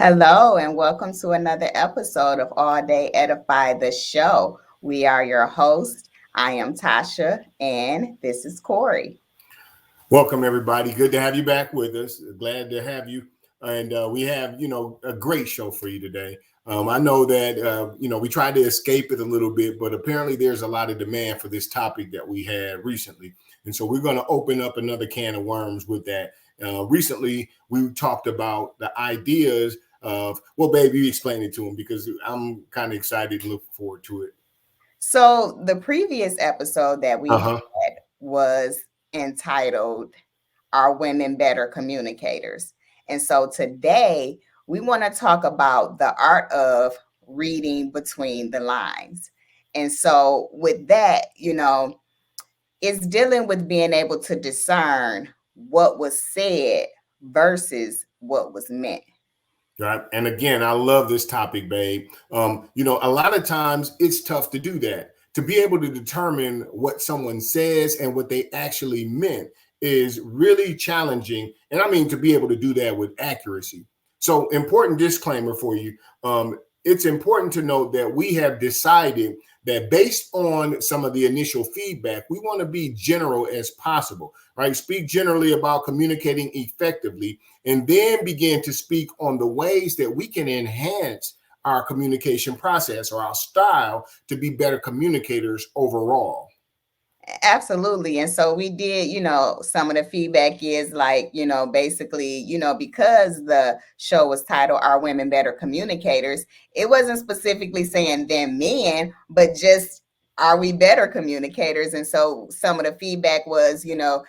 Hello, and welcome to another episode of AllDay Edify the show. We are your host. I am Tasha, and this is Corey. Welcome, everybody. Good to have you back with us. Glad to have you. And we have, a great show for you today. I know that, we tried to escape it a little bit, but apparently there's a lot of demand for this topic that we had recently. And so we're going to open up another can of worms with that. Recently, we talked about the ideas of, well, babe, you explain it to them because I'm kind of excited and looking forward to it. So, the previous episode that we had Uh-huh. was entitled Are Women Better Communicators? And so, today we want to talk about the art of reading between the lines. And so, with that, it's dealing with being able to discern what was said versus what was meant. Right. And again, I love this topic, babe. A lot of times it's tough to do that. To be able to determine what someone says and what they actually meant is really challenging. And I mean, to be able to do that with accuracy. So, important disclaimer for you. It's important to note that we have decided that based on some of the initial feedback, we want to be general as possible, right? Speak generally about communicating effectively and then begin to speak on the ways that we can enhance our communication process or our style to be better communicators overall. Absolutely. And so we did, some of the feedback is like, basically, because the show was titled Are Women Better Communicators? It wasn't specifically saying them men, but just are we better communicators? And so some of the feedback was,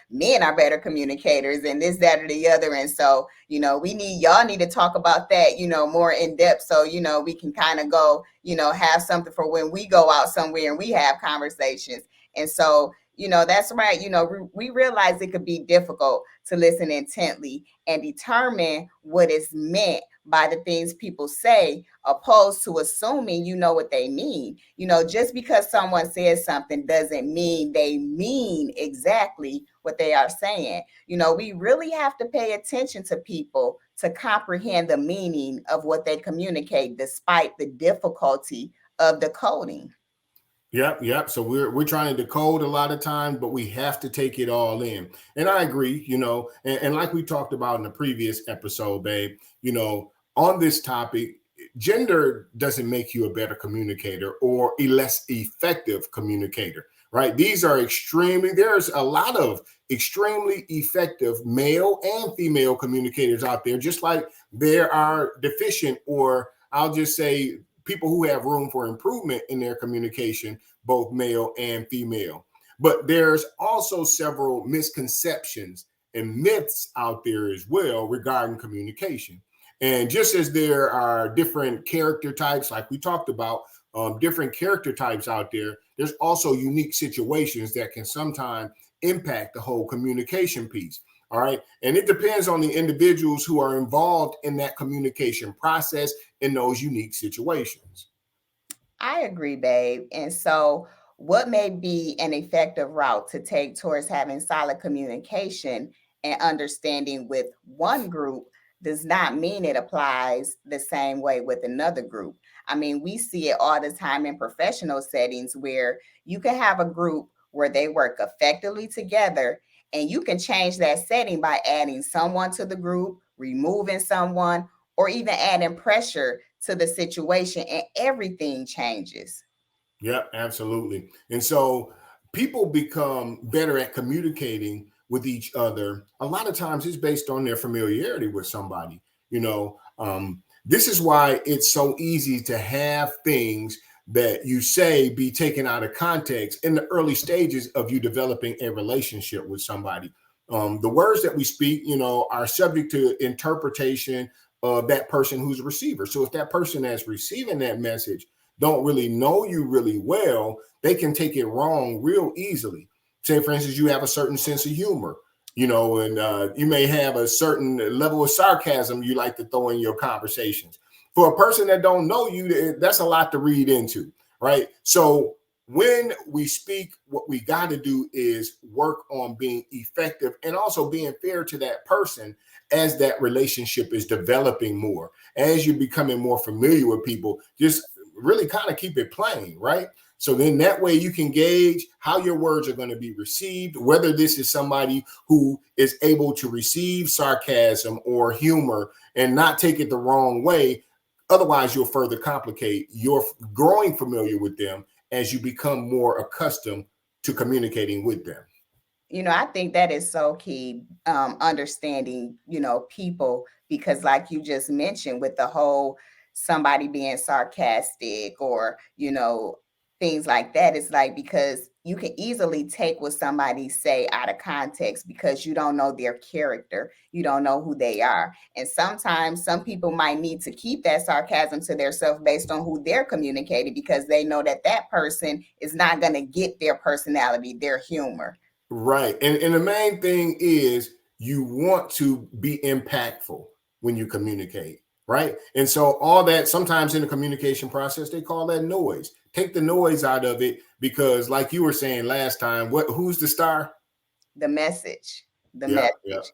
men are better communicators and this, that, or the other. And so, y'all need to talk about that, more in depth. So, we can kind of go, have something for when we go out somewhere and we have conversations. And so, that's right. We realize it could be difficult to listen intently and determine what is meant by the things people say, opposed to assuming you know what they mean. Just because someone says something doesn't mean they mean exactly what they are saying. We really have to pay attention to people to comprehend the meaning of what they communicate, despite the difficulty of decoding. Yep. So we're trying to decode a lot of times, but we have to take it all in. And I agree, and like we talked about in the previous episode, babe, on this topic, gender doesn't make you a better communicator or a less effective communicator, right? There's a lot of extremely effective male and female communicators out there, just like there are deficient, or I'll just say people who have room for improvement in their communication, both male and female. But there's also several misconceptions and myths out there as well regarding communication. And just as there are different character types, like we talked about, different character types out there, there's also unique situations that can sometimes impact the whole communication piece. All right. And it depends on the individuals who are involved in that communication process in those unique situations. I agree, babe. And so, what may be an effective route to take towards having solid communication and understanding with one group does not mean it applies the same way with another group. I mean, we see it all the time in professional settings where you can have a group where they work effectively together, and you can change that setting by adding someone to the group, removing someone, or even adding pressure to the situation, and everything changes. Yeah, absolutely. And so people become better at communicating with each other. A lot of times it's based on their familiarity with somebody. This is why it's so easy to have things that you say be taken out of context in the early stages of you developing a relationship with somebody. The words that we speak, are subject to interpretation of that person who's a receiver. So if that person that's receiving that message don't really know you really well, they can take it wrong real easily. Say, for instance, you have a certain sense of humor, and you may have a certain level of sarcasm you like to throw in your conversations. For a person that don't know you, that's a lot to read into, right? So when we speak, what we got to do is work on being effective and also being fair to that person as that relationship is developing more, as you're becoming more familiar with people. Just really kind of keep it plain, right? So then that way you can gauge how your words are going to be received, whether this is somebody who is able to receive sarcasm or humor and not take it the wrong way. Otherwise, you'll further complicate your growing familiar with them as you become more accustomed to communicating with them. I think that is so key, understanding, people, because like you just mentioned with the whole somebody being sarcastic or, things like that, it's like because you can easily take what somebody say out of context because you don't know their character, you don't know who they are. And sometimes some people might need to keep that sarcasm to themselves based on who they're communicating because they know that that person is not going to get their personality, their humor. Right. And the main thing is you want to be impactful when you communicate, right? And so all that sometimes in the communication process, they call that noise. Take the noise out of it because like you were saying last time, who's the star? The message, the Yep, yep. message.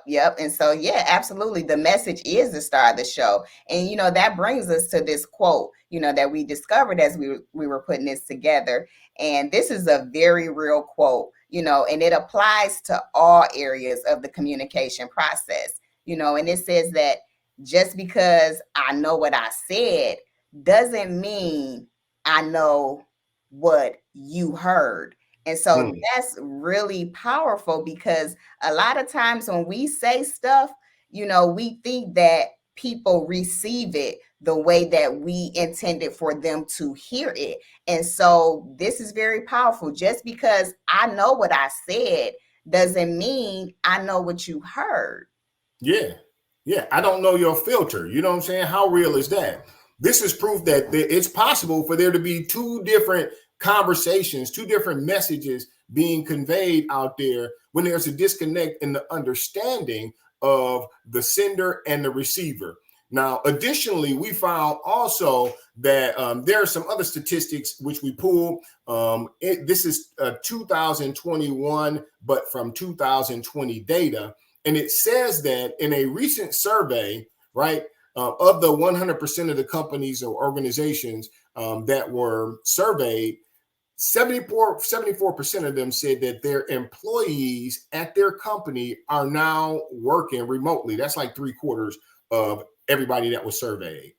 Yep. And so, yeah, absolutely. The message is the star of the show. And, that brings us to this quote, that we discovered as we were putting this together. And this is a very real quote, and it applies to all areas of the communication process, and it says that just because I know what I said doesn't mean I know what you heard. And so Hmm. that's really powerful because a lot of times when we say stuff, we think that people receive it the way that we intended for them to hear it. And so this is very powerful. Just because I know what I said doesn't mean I know what you heard. Yeah. Yeah. I don't know your filter. You know what I'm saying? How real is that? This is proof that it's possible for there to be two different conversations, two different messages being conveyed out there when there's a disconnect in the understanding of the sender and the receiver. Now, additionally, we found also that there are some other statistics which we pulled. This is 2021, but from 2020 data. And it says that in a recent survey, right, of the 100% of the companies or organizations that were surveyed, 74% of them said that their employees at their company are now working remotely. That's like 3/4 of everybody that was surveyed.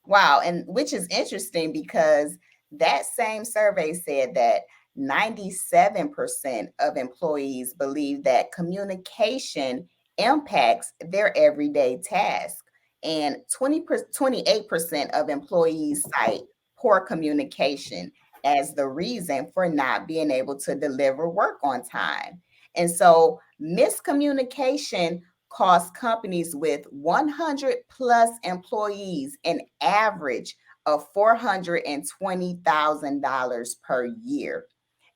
Wow. And which is interesting because that same survey said that 97% of employees believe that communication impacts their everyday task. And 28% of employees cite poor communication as the reason for not being able to deliver work on time. And so miscommunication cost companies with 100 plus employees an average of $420,000 per year.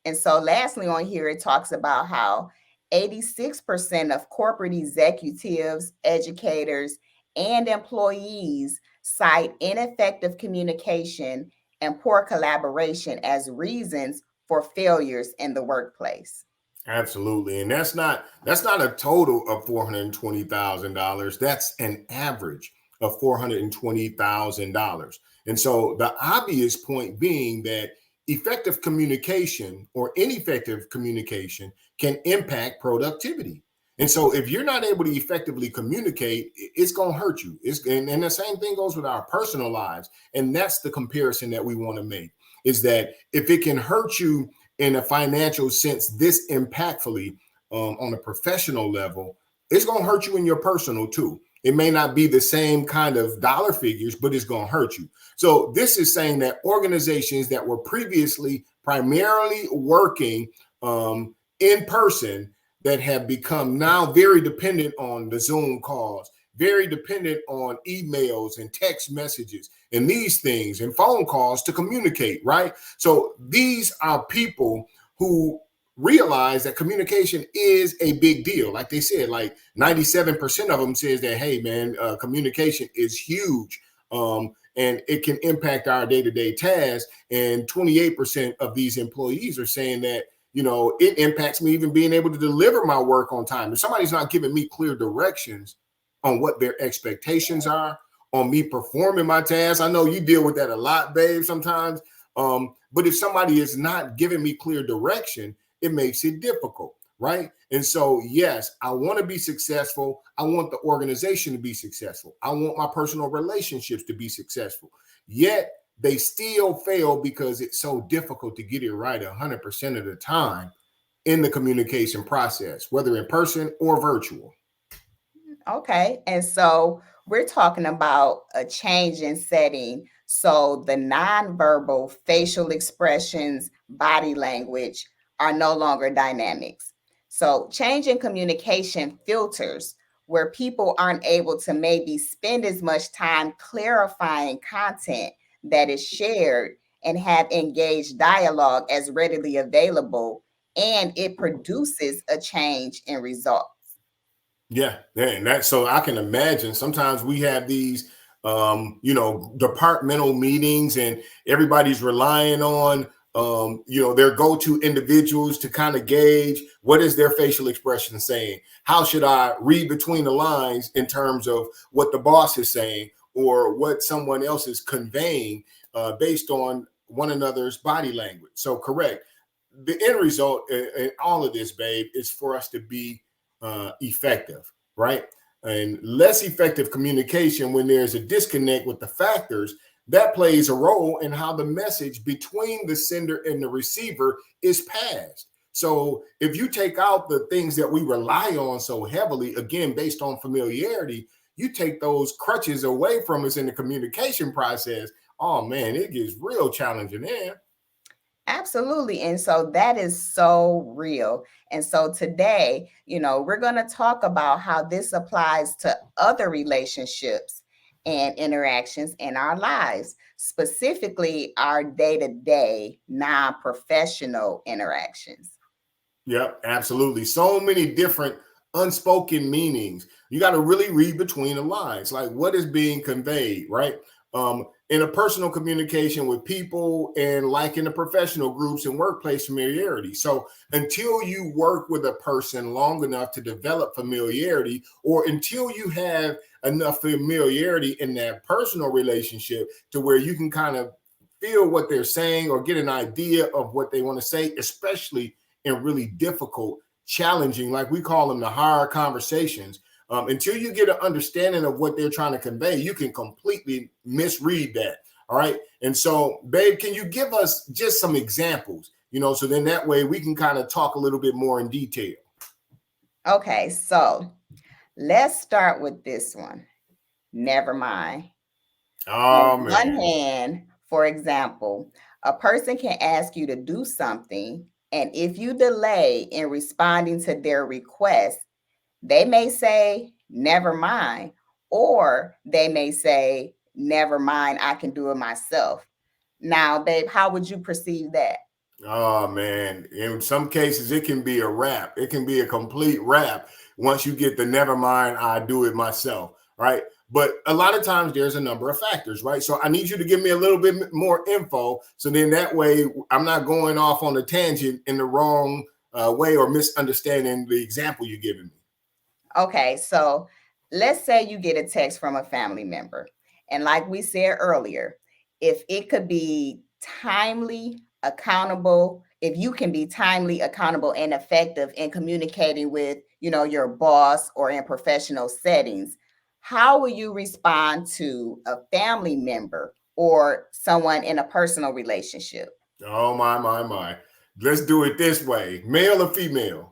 And so, lastly, on here, it talks about how 86% of corporate executives, educators, and employees cite ineffective communication and poor collaboration as reasons for failures in the workplace. Absolutely. And that's not a total of $420,000. That's an average of $420,000. And so the obvious point being that effective communication or ineffective communication can impact productivity. And so if you're not able to effectively communicate, it's going to hurt you. And the same thing goes with our personal lives. And that's the comparison that we want to make is that if it can hurt you in a financial sense this impactfully on a professional level, it's going to hurt you in your personal too. It may not be the same kind of dollar figures, but it's going to hurt you. So this is saying that organizations that were previously primarily working in person that have become now very dependent on the Zoom calls, very dependent on emails and text messages and these things and phone calls to communicate, right? So these are people who realize that communication is a big deal. Like they said, like 97% of them says that, hey, man, communication is huge. and it can impact our day-to-day tasks. And 28% of these employees are saying that, it impacts me even being able to deliver my work on time. If somebody's not giving me clear directions on what their expectations are, on me performing my tasks, I know you deal with that a lot, babe, sometimes. But if somebody is not giving me clear direction, it makes it difficult, right? And so, yes, I want to be successful. I want the organization to be successful. I want my personal relationships to be successful. Yet they still fail because it's so difficult to get it right 100% of the time in the communication process, whether in person or virtual. Okay. And so we're talking about a change in setting. So the nonverbal facial expressions, body language are no longer dynamics. So change in communication filters where people aren't able to maybe spend as much time clarifying content that is shared and have engaged dialogue as readily available, and it produces a change in results. Yeah, and that so I can imagine sometimes we have these departmental meetings and everybody's relying on their go-to individuals to kind of gauge what is their facial expression saying. How should I read between the lines in terms of what the boss is saying or what someone else is conveying based on one another's body language. So correct. The end result in all of this, babe, is for us to be effective, right? And less effective communication when there's a disconnect with the factors that plays a role in how the message between the sender and the receiver is passed. So if you take out the things that we rely on so heavily, again, based on familiarity, you take those crutches away from us in the communication process. Oh man, it gets real challenging there. Absolutely. And so that is so real. And so today, we're going to talk about how this applies to other relationships and interactions in our lives, specifically our day to day, non professional interactions. Yep, absolutely. So many different unspoken meanings. You got to really read between the lines, like what is being conveyed, right? In a personal communication with people and like in the professional groups and workplace familiarity. So until you work with a person long enough to develop familiarity, or until you have enough familiarity in that personal relationship to where you can kind of feel what they're saying or get an idea of what they want to say, especially in really difficult, challenging, like we call them the hard conversations. Until you get an understanding of what they're trying to convey, you can completely misread that. All right. And so, babe, can you give us just some examples, so then that way we can kind of talk a little bit more in detail? Okay, so let's start with this one. Never mind. On Oh, one man. hand, for example, a person can ask you to do something, and if you delay in responding to their request, they may say, never mind, or they may say, never mind, I can do it myself. Now, babe, how would you perceive that? Oh man, in some cases it can be a wrap. It can be a complete wrap once you get the never mind, I do it myself, right? But a lot of times there's a number of factors, right? So I need you to give me a little bit more info, so then that way I'm not going off on a tangent in the wrong way or misunderstanding the example you're giving me. Okay, so let's say you get a text from a family member. And like we said earlier, if it could be timely, accountable, if you can be timely, accountable, and effective in communicating with, your boss or in professional settings, how will you respond to a family member or someone in a personal relationship? Oh my. Let's do it this way. Male or female?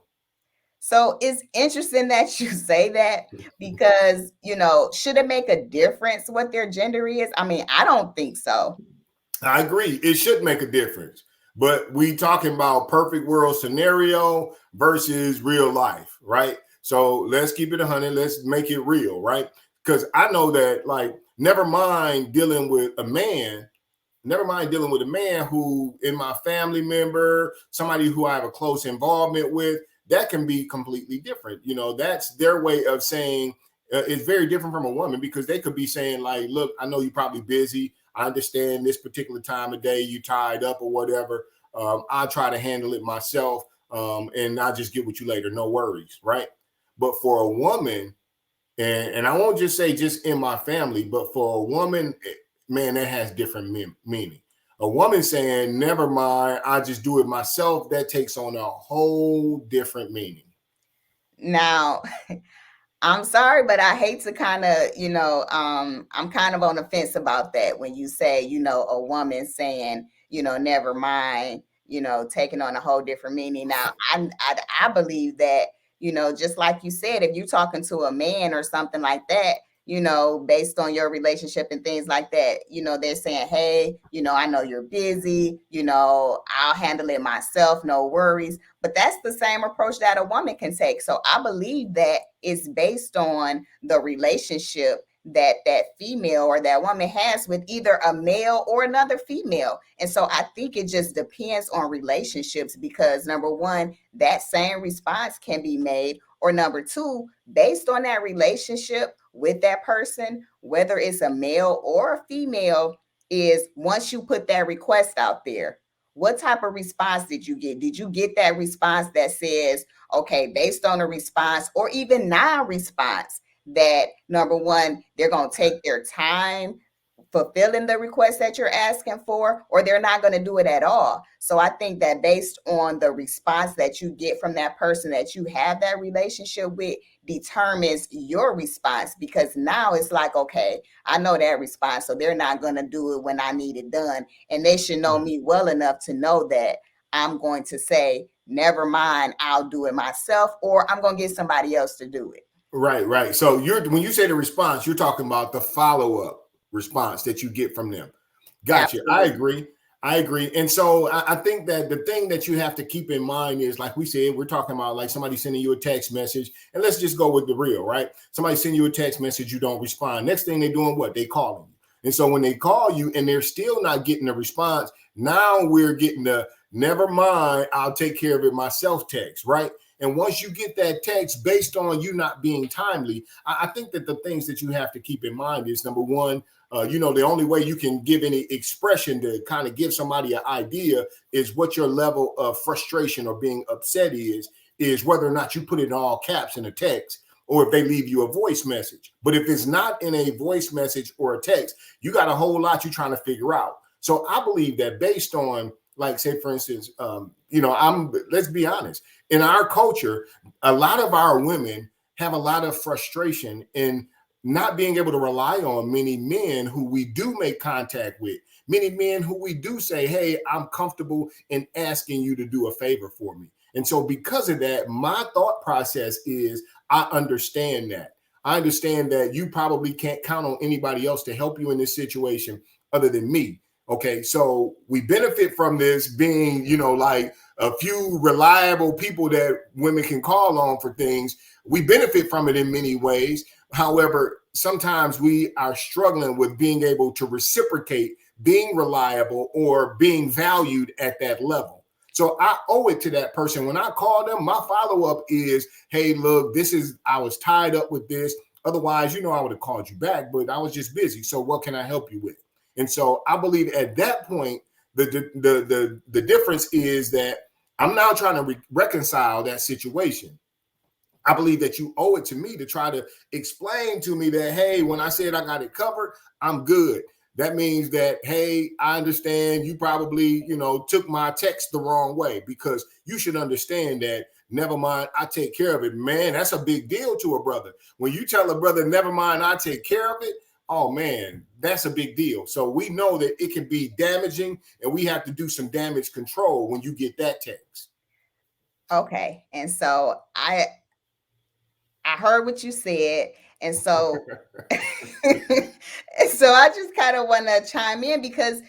So it's interesting that you say that because, should it make a difference what their gender is? I mean, I don't think so. I agree. It should make a difference. But we talking about perfect world scenario versus real life, right? So let's keep it 100. Let's make it real, right? Because I know that, like, never mind dealing with a man who, in my family member, somebody who I have a close involvement with, that can be completely different. That's their way of saying It's very different from a woman, because they could be saying like, look, I know you're probably busy. I understand this particular time of day you tied up or whatever. I'll try to handle it myself, and I'll just get with you later. No worries, right? But for a woman, and I won't just say just in my family, but for a woman, man, that has different meaning. A woman saying, never mind, I just do it myself, that takes on a whole different meaning. Now, I'm sorry, but I hate to kind of, I'm kind of on the fence about that when you say, a woman saying, never mind, taking on a whole different meaning. Now, I believe that, just like you said, if you're talking to a man or something like that, based on your relationship and things like that, they're saying, hey, I know you're busy, I'll handle it myself, no worries. But that's the same approach that a woman can take. So I believe that it's based on the relationship that female or that woman has with either a male or another female. And so I think it just depends on relationships, because number one, that same response can be made, or number two, based on that relationship with that person, whether it's a male or a female, is once you put that request out there, what type of response did you get? Did you get that response that says, okay, based on a response or even non-response, that number one, they're going to take their time fulfilling the request that you're asking for, or they're not going to do it at all. So I think that based on the response that you get from that person that you have that relationship with determines your response, because now it's like, okay, I know that response, so they're not going to do it when I need it done. And they should know me well enough to know that I'm going to say, never mind, I'll do it myself, or I'm going to get somebody else to do it. Right, right. So when you say the response, you're talking about the follow-up response that you get from them. Gotcha. I Absolutely. agree. I agree. And so I think that the thing that you have to keep in mind is, like we said, we're talking about like somebody sending you a text message, and let's just go with the real, right? Somebody send you a text message, you don't respond. Next thing they're doing what? They calling you. And so when they call you and they're still not getting a response, now we're getting the never mind, I'll take care of it myself text, right? And once you get that text based on you not being timely, I think that the things that you have to keep in mind is, number one, the only way you can give any expression to kind of give somebody an idea is what your level of frustration or being upset is whether or not you put it in all caps in a text, or if they leave you a voice message. But if it's not in a voice message or a text, you got a whole lot you're trying to figure out. So I believe that based on, like, say, for instance, let's be honest, in our culture, a lot of our women have a lot of frustration in not being able to rely on many men who we do make contact with, many men who we do say, hey, I'm comfortable in asking you to do a favor for me. And so because of that, my thought process is, I understand that. I understand that you probably can't count on anybody else to help you in this situation other than me. Okay, so we benefit from this being, like a few reliable people that women can call on for things. We benefit from it in many ways. However, sometimes we are struggling with being able to reciprocate being reliable or being valued at that level. So I owe it to that person. When I call them, my follow-up is, hey, look, I was tied up with this. Otherwise, I would have called you back, but I was just busy. So what can I help you with? And so I believe at that point, the difference is that I'm now trying to reconcile that situation. I believe that you owe it to me to try to explain to me that, hey, when I said I got it covered, I'm good. That means that, hey, I understand you probably, took my text the wrong way, because you should understand that, never mind, I take care of it. Man, that's a big deal to a brother. When you tell a brother, never mind, I take care of it, oh man, that's a big deal. So we know that it can be damaging, and we have to do some damage control when you get that text. Okay. And so I heard what you said. And so and so I just kind of want to chime in because,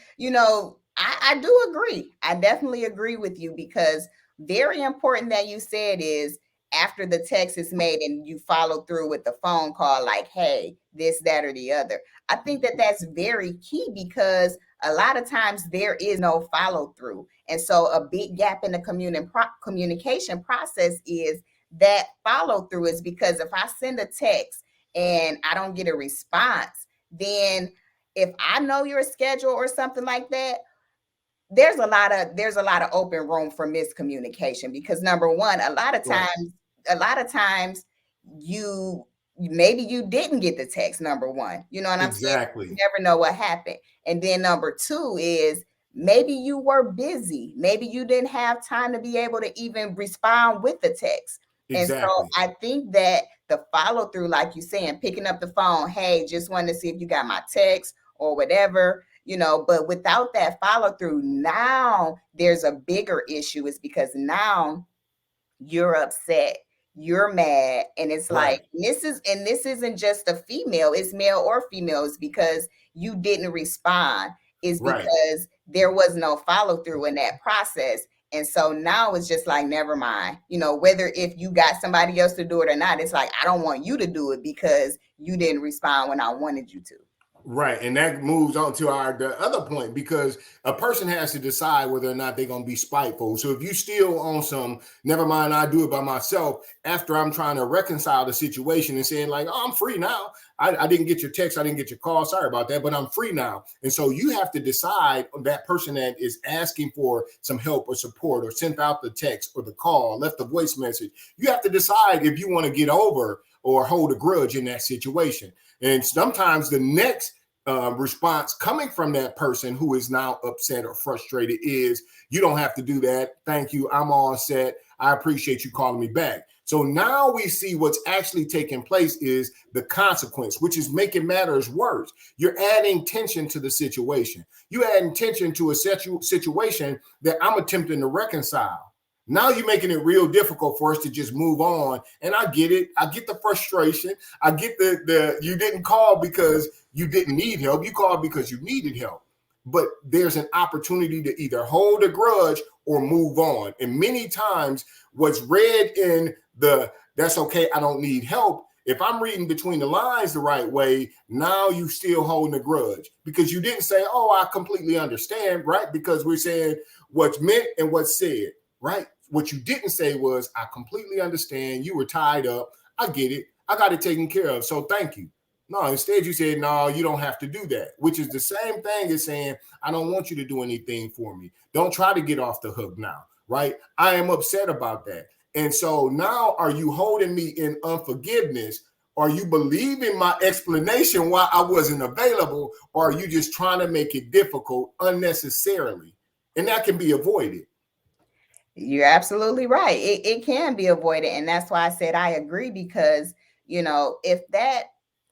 I do agree. I definitely agree with you, because very important that you said is, after the text is made and you follow through with the phone call, like, hey, this, that, or the other. I think that that's very key, because a lot of times there is no follow through. And so a big gap in the communication process is that follow through, is because if I send a text and I don't get a response, then if I know your schedule or something like that, there's a lot of open room for miscommunication, because number one, Right. a lot of times you maybe you didn't get the text, number one, you know what I'm saying? You Exactly. never know what happened. And then number two is maybe you were busy, maybe you didn't have time to be able to even respond with the text. And so Exactly. I think that the follow through, like you saying, picking up the phone, hey, just wanted to see if you got my text or whatever, but without that follow through, now there's a bigger issue, is because now you're upset, you're mad, and it's Right. like this isn't just a female, it's male or females, because you didn't respond, is Right. because there was no follow through in that process. And so now it's just like, never mind, whether if you got somebody else to do it or not, it's like, I don't want you to do it because you didn't respond when I wanted you to. Right. And that moves on to the other point, because a person has to decide whether or not they're going to be spiteful. So if you still on some, never mind, I do it by myself, after I'm trying to reconcile the situation and saying like, oh, I'm free now. I didn't get your text. I didn't get your call. Sorry about that, but I'm free now. And so you have to decide, that person that is asking for some help or support, or sent out the text or the call, left a voice message. You have to decide if you want to get over or hold a grudge in that situation. And sometimes the next response coming from that person who is now upset or frustrated is, you don't have to do that. Thank you. I'm all set. I appreciate you calling me back. So now we see what's actually taking place is the consequence, which is making matters worse. You're adding tension to the situation. You're adding tension to a situation that I'm attempting to reconcile. Now you're making it real difficult for us to just move on. And I get it. I get the frustration. I get the you didn't call because you didn't need help. You called because you needed help. But there's an opportunity to either hold a grudge or move on. And many times what's read in the that's okay, I don't need help, if I'm reading between the lines the right way, now you still holding a grudge, because you didn't say, oh, I completely understand, right? Because we're saying what's meant and what's said, right? What you didn't say was, I completely understand. You were tied up. I get it. I got it taken care of. So thank you. No, instead you said, no, you don't have to do that, which is the same thing as saying, I don't want you to do anything for me. Don't try to get off the hook now, right? I am upset about that. And so now, are you holding me in unforgiveness? Are you believing my explanation why I wasn't available? Or are you just trying to make it difficult unnecessarily? And that can be avoided. You're absolutely right. It can be avoided. And that's why I said I agree, because, if that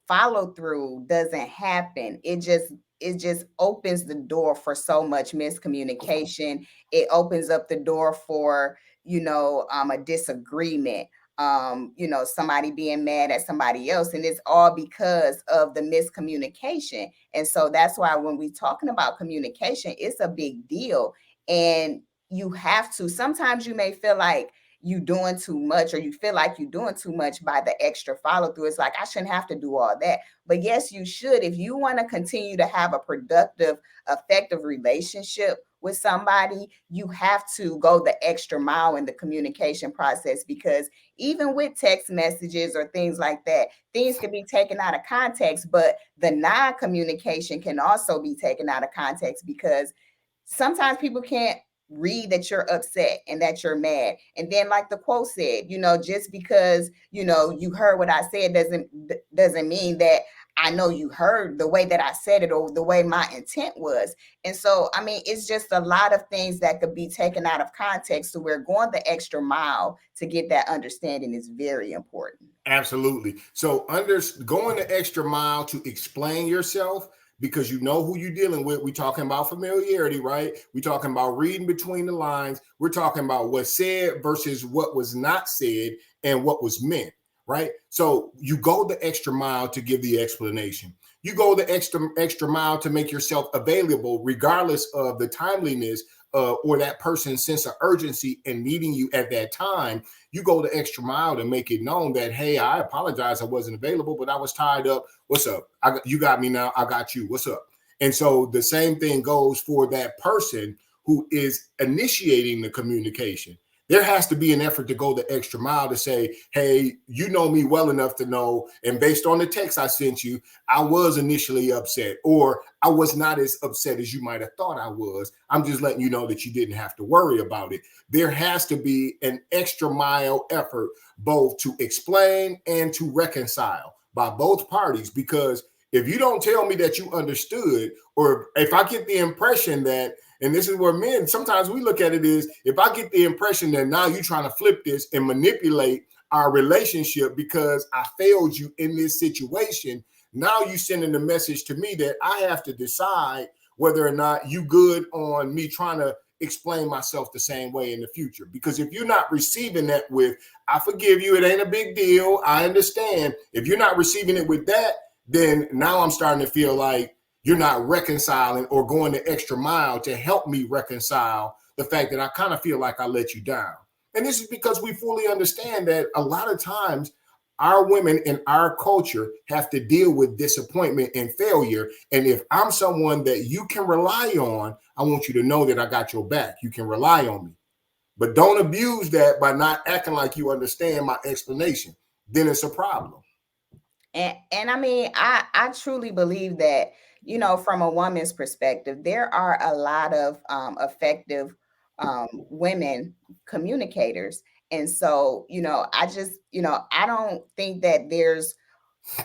follow through doesn't happen, it just opens the door for so much miscommunication. It opens up the door for, a disagreement, somebody being mad at somebody else. And it's all because of the miscommunication. And so that's why when we're talking about communication, it's a big deal. And you have to, sometimes you may feel like you doing too much, or you feel like you're doing too much by the extra follow through. It's like, I shouldn't have to do all that. But yes, you should. If you want to continue to have a productive, effective relationship with somebody, you have to go the extra mile in the communication process, because even with text messages or things like that, things can be taken out of context, but the non-communication can also be taken out of context, because sometimes people can't read that you're upset and that you're mad. And then, like the quote said, just because you heard what I said doesn't mean that I know you heard the way that I said it or the way my intent was. And so, I mean, it's just a lot of things that could be taken out of context. So we're going the extra mile to get that understanding is very important. Absolutely. So going the extra mile to explain yourself, because you know who you're dealing with. We're talking about familiarity, right? We're talking about reading between the lines. We're talking about what's said versus what was not said and what was meant, right? So you go the extra mile to give the explanation. You go the extra mile to make yourself available, regardless of the timeliness or that person's sense of urgency and needing you at that time. You go the extra mile to make it known that, hey, I apologize, I wasn't available, but I was tied up. What's up? You got me now. I got you. What's up? And so the same thing goes for that person who is initiating the communication. There has to be an effort to go the extra mile to say, hey, you know me well enough to know, and based on the text I sent you, I was initially upset, or I was not as upset as you might have thought I was. I'm just letting you know that you didn't have to worry about it. There has to be an extra mile effort both to explain and to reconcile by both parties, because if you don't tell me that you understood, or if I get the impression that, and this is where men, sometimes we look at it is, if I get the impression that now you're trying to flip this and manipulate our relationship because I failed you in this situation, now you sending the message to me that I have to decide whether or not you good on me trying to explain myself the same way in the future. Because if you're not receiving that with, I forgive you, it ain't a big deal, I understand. If you're not receiving it with that, then now I'm starting to feel like you're not reconciling or going the extra mile to help me reconcile the fact that I kind of feel like I let you down. And this is because we fully understand that a lot of times our women in our culture have to deal with disappointment and failure. And if I'm someone that you can rely on, I want you to know that I got your back. You can rely on me. But don't abuse that by not acting like you understand my explanation. Then it's a problem. And I mean, I truly believe that, you know, from a woman's perspective, there are a lot of effective women communicators. And so, you know, I just, you know, I don't think that there's,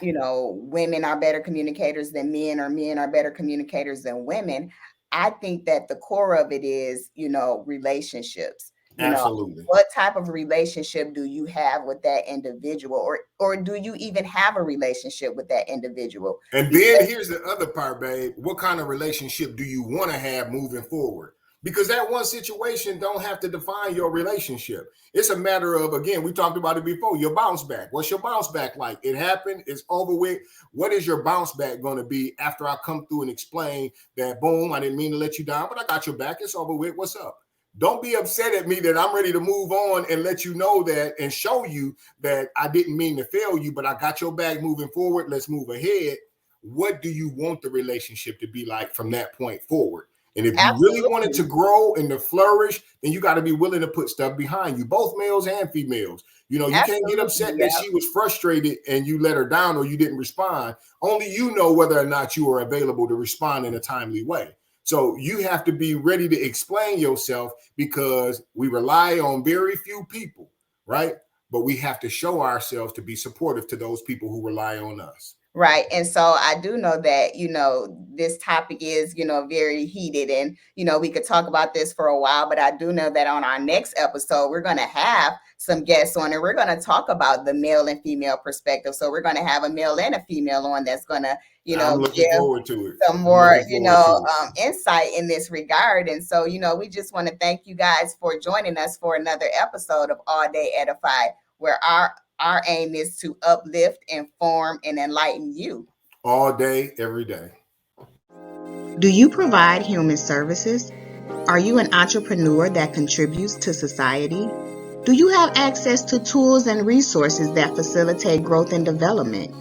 you know, women are better communicators than men, or men are better communicators than women. I think that the core of it is, you know, relationships. You know, Absolutely. what type of relationship do you have with that individual, or do you even have a relationship with that individual? And then here's the other part, babe. What kind of relationship do you want to have moving forward? Because that one situation don't have to define your relationship. It's a matter of, again, we talked about it before, your bounce back. What's your bounce back like? It happened, it's over with. What is your bounce back going to be after I come through and explain that, boom, I didn't mean to let you down, but I got your back. It's over with. What's up? Don't be upset at me that I'm ready to move on and let you know that and show you that I didn't mean to fail you, but I got your back moving forward. Let's move ahead. What do you want the relationship to be like from that point forward? And if you really want it to grow and to flourish, then you got to be willing to put stuff behind you, both males and females. You know, you can't get upset that she was frustrated and you let her down or you didn't respond. Only you know whether or not you are available to respond in a timely way. So you have to be ready to explain yourself, because we rely on very few people, right? But we have to show ourselves to be supportive to those people who rely on us. Right. And so I do know that, you know, this topic is, you know, very heated, and, you know, we could talk about this for a while, but I do know that on our next episode, we're going to have some guests on, and we're going to talk about the male and female perspective. So we're going to have a male and a female on that's going to, you know, I'm looking forward to it. Some more, you know, insight in this regard. And so, you know, we just want to thank you guys for joining us for another episode of All Day Edify, where our aim is to uplift, inform, and enlighten you. All day, every day. Do you provide human services? Are you an entrepreneur that contributes to society? Do you have access to tools and resources that facilitate growth and development?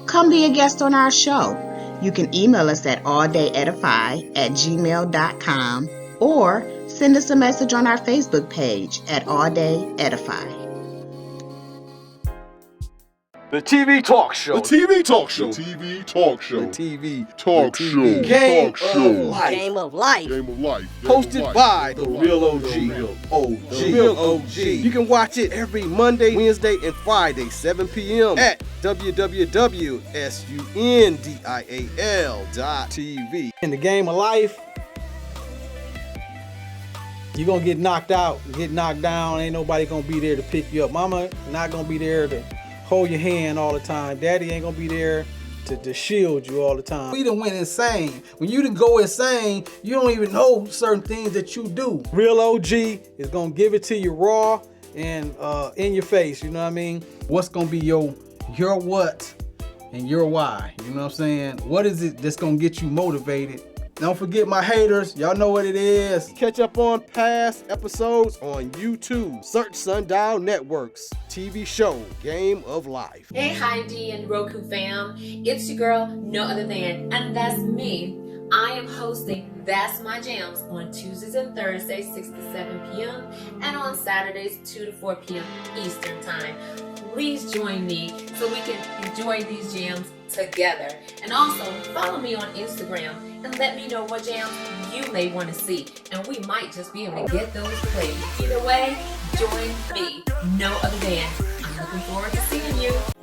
Come be a guest on our show. You can email us at alldayedify@gmail.com or send us a message on our Facebook page at AllDay Edify. The TV talk show. The TV talk show. The TV talk show. The TV talk show. Game Talk of life. Game of life. Game of life. Hosted by the real OG. The real OG. You can watch it every Monday, Wednesday, and Friday, 7 p.m. at www.sundial.tv. In the game of life, you're going to get knocked out, get knocked down. Ain't nobody going to be there to pick you up. Mama not going to be there to hold your hand all the time. Daddy ain't going to be there to shield you all the time. We done went insane. When you done go insane, you don't even know certain things that you do. Real OG is going to give it to you raw and in your face. You know what I mean? What's going to be your what and your why? You know what I'm saying? What is it that's going to get you motivated? Don't forget my haters. Y'all know what it is. Catch up on past episodes on YouTube. Search Sundial Networks TV show Game of Life. Hey, Heidi and Roku fam. It's your girl, no other than, and that's me, I am hosting That's My Jams on Tuesdays and Thursdays, 6 to 7 p.m. and on Saturdays, 2 to 4 p.m. Eastern Time. Please join me so we can enjoy these jams together. And also follow me on Instagram and let me know what jams you may want to see. And we might just be able to get those played. Either way, join me. No other band. I'm looking forward to seeing you.